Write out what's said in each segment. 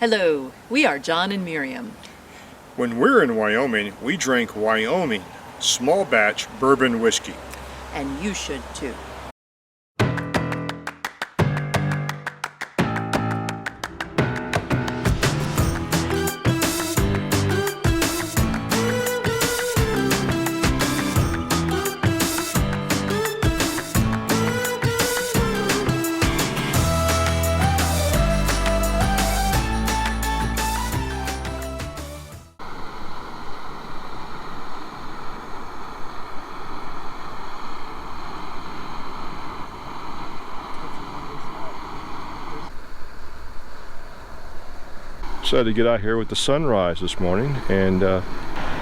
Hello, we are John and Miriam. When we're in Wyoming, we drink Wyoming small batch bourbon whiskey. And you should too. Decided to get out here with the sunrise this morning and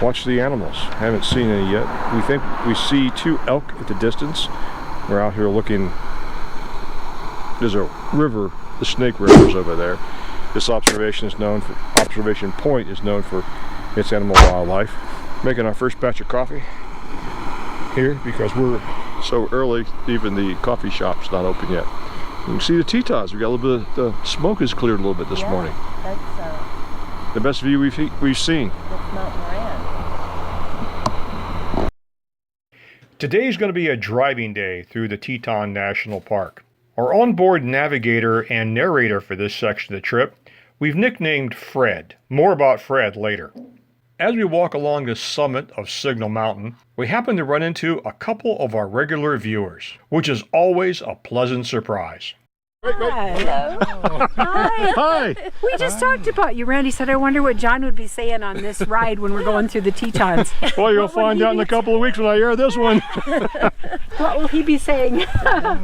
watch the animals. Haven't seen any yet. We think we see 2 elk at the distance. We're out here looking. There's a river, the Snake River's over there. This observation point is known for its animal wildlife. Making our first batch of coffee here because we're so early, even the coffee shop's not open yet. You can see the Tetons. We got a little bit of the smoke has cleared a little bit this morning. That's the best view we've seen. That's Mountain Moran. Today's going to be a driving day through the Teton National Park. Our onboard navigator and narrator for this section of the trip, we've nicknamed Fred. More about Fred later. As we walk along the summit of Signal Mountain, we happen to run into a couple of our regular viewers, which is always a pleasant surprise. Hi. Hello. Hi. Hi. We just talked about you. Randy said, I wonder what John would be saying on this ride when we're going through the Tetons. Well, you'll find out in a couple of weeks when I air this one. What will he be saying?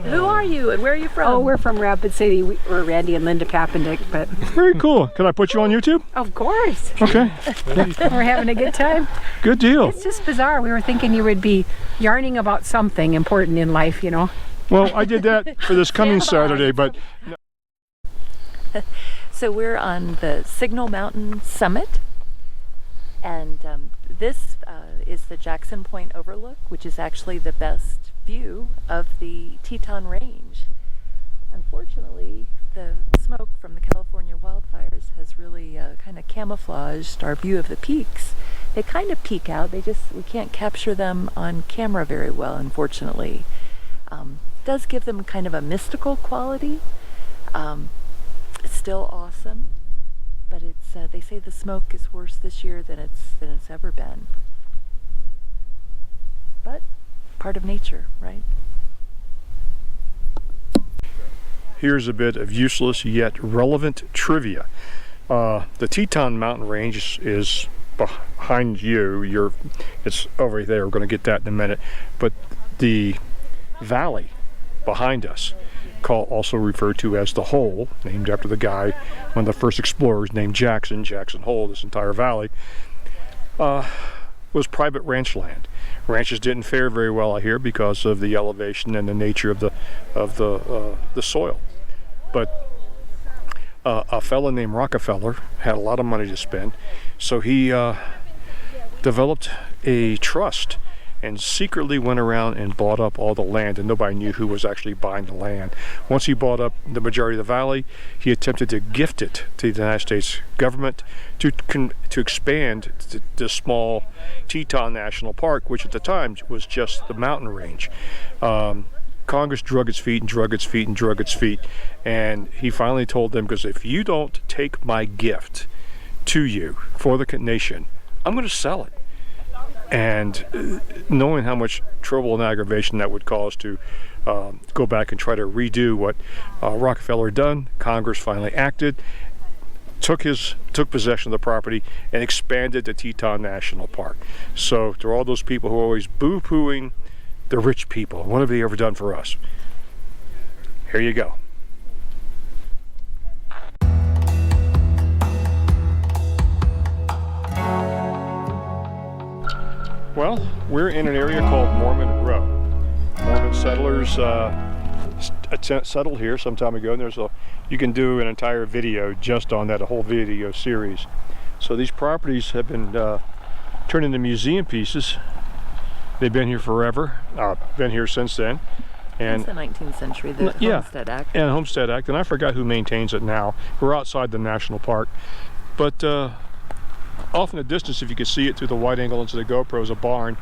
Who are you and where are you from? Oh, we're from Rapid City. We're Randy and Linda Pappendick, but... Very cool. Can I put you on YouTube? Of course. Okay. We're having a good time. Good deal. It's just bizarre. We were thinking you would be yarning about something important in life, you know. Well, I did that for this coming Saturday, but... So we're on the Signal Mountain summit, and this is the Jackson Point Overlook, which is actually the best view of the Teton Range. Unfortunately, the smoke from the California wildfires has really kind of camouflaged our view of the peaks. They kind of peek out, we can't capture them on camera very well, unfortunately. It does give them kind of a mystical quality. It's still awesome, but it's they say the smoke is worse this year than it's ever been. But part of nature, right? Here's a bit of useless yet relevant trivia. The Teton Mountain Range is behind you. It's over there. We're going to get that in a minute. But the valley behind us, also referred to as the Hole, named after the guy, one of the first explorers named Jackson Hole, this entire valley, was private ranch land. Ranches didn't fare very well out here because of the elevation and the nature of the soil. But a fellow named Rockefeller had a lot of money to spend, so he developed a trust and secretly went around and bought up all the land, and nobody knew who was actually buying the land. Once he bought up the majority of the valley, he attempted to gift it to the United States government to expand the small Teton National Park, which at the time was just the mountain range. Congress drug its feet and drug its feet and drug its feet, and he finally told them, because if you don't take my gift to you for the nation, I'm going to sell it. And knowing how much trouble and aggravation that would cause to go back and try to redo what Rockefeller had done, Congress finally acted, took possession of the property, and expanded the Teton National Park. So to all those people who are always boo-pooing the rich people, what have they ever done for us? Here you go. Well, we're in an area called Mormon Row. Mormon settlers settled here some time ago, and you can do an entire video just on that, a whole video series. So these properties have been turned into museum pieces. They've been here forever, been here since then. And It's the 19th century, the yeah, Homestead Act. and Homestead Act, and I forgot who maintains it now. We're outside the national park, but off in the distance, if you can see it through the wide angle into the GoPro, is a barn.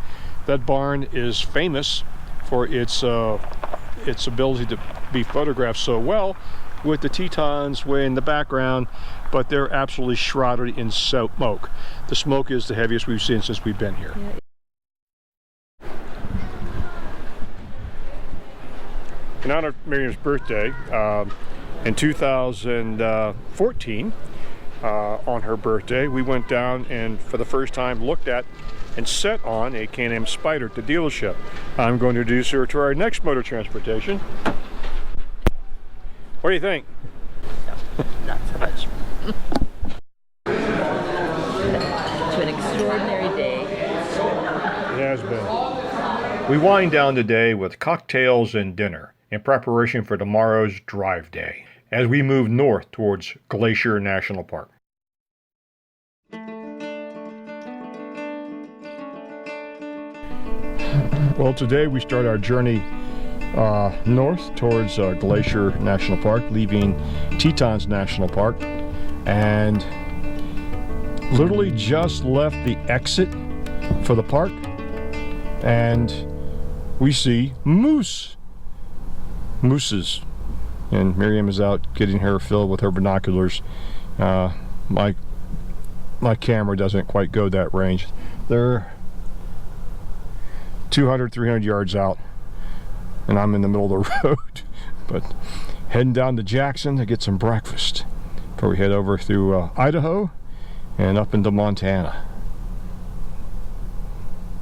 That barn is famous for its ability to be photographed so well, with the Tetons way in the background, but they're absolutely shrouded in smoke. The smoke is the heaviest we've seen since we've been here. Yeah. In honor of Miriam's birthday, in 2014, on her birthday, we went down and for the first time looked at and set on a Am Spyder at the dealership. I'm going to introduce her to our next motor transportation. What do you think? Not so much. To an extraordinary day. It has been. We wind down the day with cocktails and dinner in preparation for tomorrow's drive day as we move north towards Glacier National Park. Well, today we start our journey north towards Glacier National Park, leaving Tetons National Park, and literally just left the exit for the park, and we see mooses, and Miriam is out getting her filled with her binoculars. My camera doesn't quite go that range. They're 200, 300 yards out, and I'm in the middle of the road. But heading down to Jackson to get some breakfast before we head over through Idaho and up into Montana.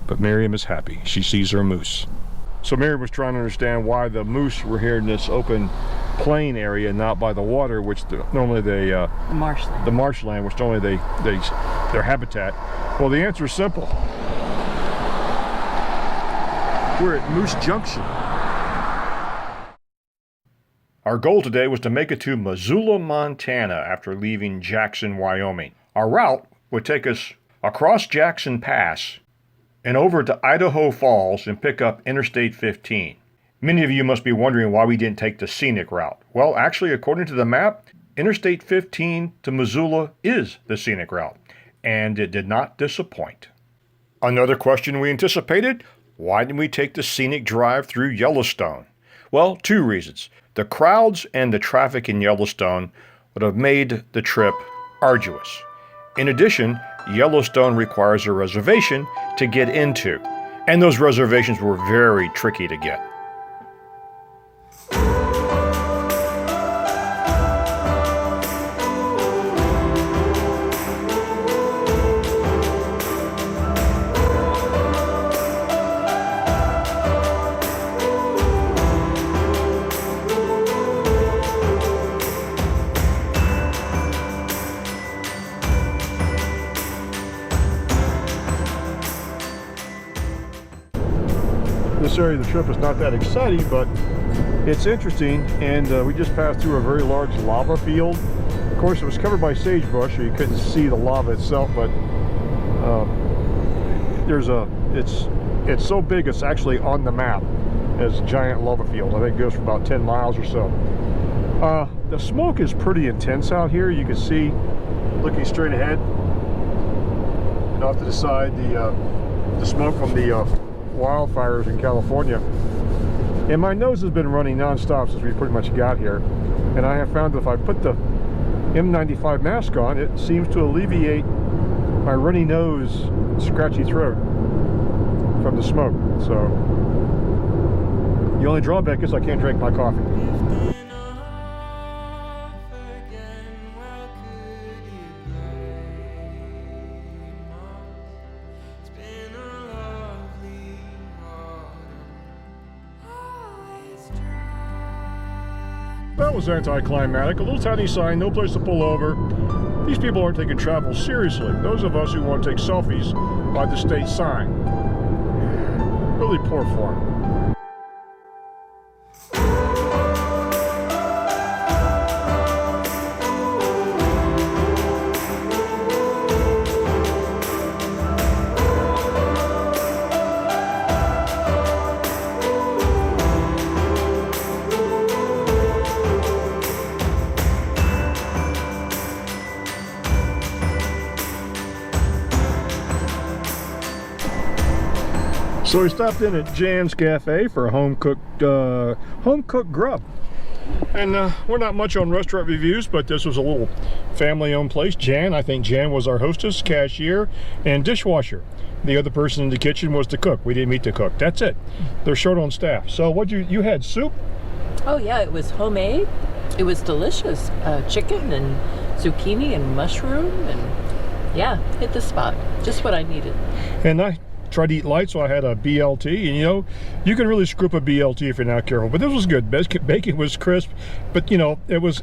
But Miriam is happy. She sees her moose. So Miriam was trying to understand why the moose were here in this open plain area, not by the water, which normally they Marshland. the marshland, which normally their habitat. Well, the answer is simple. We're at Moose Junction. Our goal today was to make it to Missoula, Montana after leaving Jackson, Wyoming. Our route would take us across Jackson Pass and over to Idaho Falls and pick up Interstate 15. Many of you must be wondering why we didn't take the scenic route. Well, actually, according to the map, Interstate 15 to Missoula is the scenic route, and it did not disappoint. Another question we anticipated: why didn't we take the Scenic Drive through Yellowstone? Well, two reasons. The crowds and the traffic in Yellowstone would have made the trip arduous. In addition, Yellowstone requires a reservation to get into, and those reservations were very tricky to get. This area of the trip is not that exciting, but it's interesting, and we just passed through a very large lava field. Of course, it was covered by sagebrush, so you couldn't see the lava itself, but it's so big it's actually on the map as a giant lava field. I think it goes for about 10 miles or so. The smoke is pretty intense out here. You can see, looking straight ahead and off to the side, the smoke from the wildfires in California. And my nose has been running non-stop since we pretty much got here, and I have found that if I put the N95 mask on, it seems to alleviate my runny nose, scratchy throat from the smoke. So the only drawback is I can't drink my coffee. That was anticlimactic. A little tiny sign, no place to pull over. These people aren't taking travel seriously. Those of us who want to take selfies by the state sign. Really poor form. So we stopped in at Jan's Cafe for a home cooked grub. And we're not much on restaurant reviews, but this was a little family-owned place. Jan, I think Jan was our hostess, cashier, and dishwasher. The other person in the kitchen was the cook. We didn't meet the cook. That's it. They're short on staff. So what you had soup? Oh yeah, it was homemade. It was delicious. Chicken and zucchini and mushroom, and yeah, hit the spot. Just what I needed. And I tried to eat light, so I had a BLT, and you know, you can really screw up a BLT if you're not careful. But this was good. Bacon was crisp, but you know, it was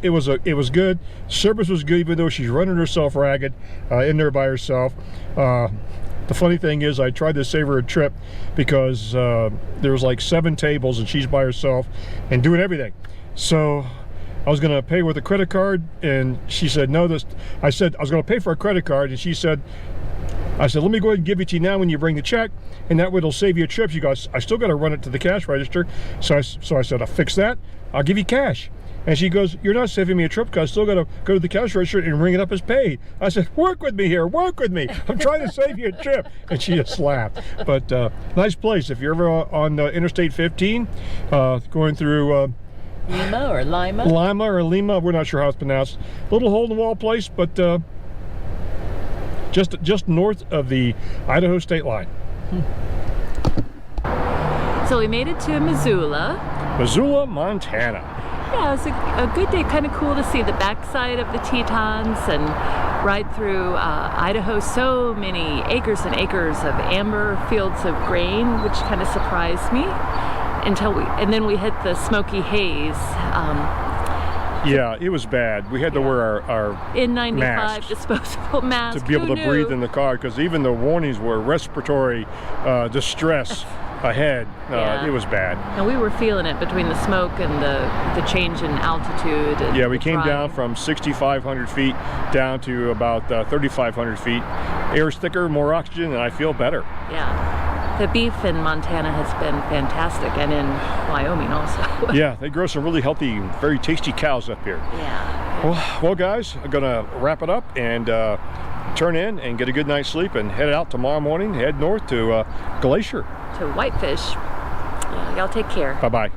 good. Service was good, even though she's running herself ragged in there by herself. The funny thing is, I tried to save her a trip because there was like 7 tables, and she's by herself and doing everything. So I was going to pay with a credit card, and she said no. I said I was going to pay for a credit card, and she said, I said, let me go ahead and give it to you now when you bring the check, and that way it'll save you a trip. She goes, I still got to run it to the cash register. So I said, I'll fix that. I'll give you cash. And she goes, you're not saving me a trip because I still got to go to the cash register and ring it up as paid. I said, work with me here, work with me. I'm trying to save you a trip. And she just laughed. But nice place. If you're ever on Interstate 15, going through Lima or Lima? Lima or Lima, we're not sure how it's pronounced. Little hole-in-the-wall place, but just north of the Idaho state line. So we made it to Missoula, Montana. Yeah, it was a good day. Kind of cool to see the backside of the Tetons and ride through Idaho. So many acres and acres of amber fields of grain, which kind of surprised me. And then we hit the smoky haze. Yeah, it was bad. We had to wear our N95 masks disposable masks to be able to breathe in the car, because even the warnings were respiratory distress ahead. Yeah. It was bad. And we were feeling it between the smoke and the change in altitude. And yeah, we came down from 6,500 feet down to about 3,500 feet. Air's thicker, more oxygen, and I feel better. Yeah. The beef in Montana has been fantastic, and in Wyoming also. Yeah, they grow some really healthy, very tasty cows up here. Yeah. Well guys, I'm gonna wrap it up and turn in and get a good night's sleep and head out tomorrow morning, head north to Glacier. To Whitefish. Yeah, y'all take care. Bye-bye.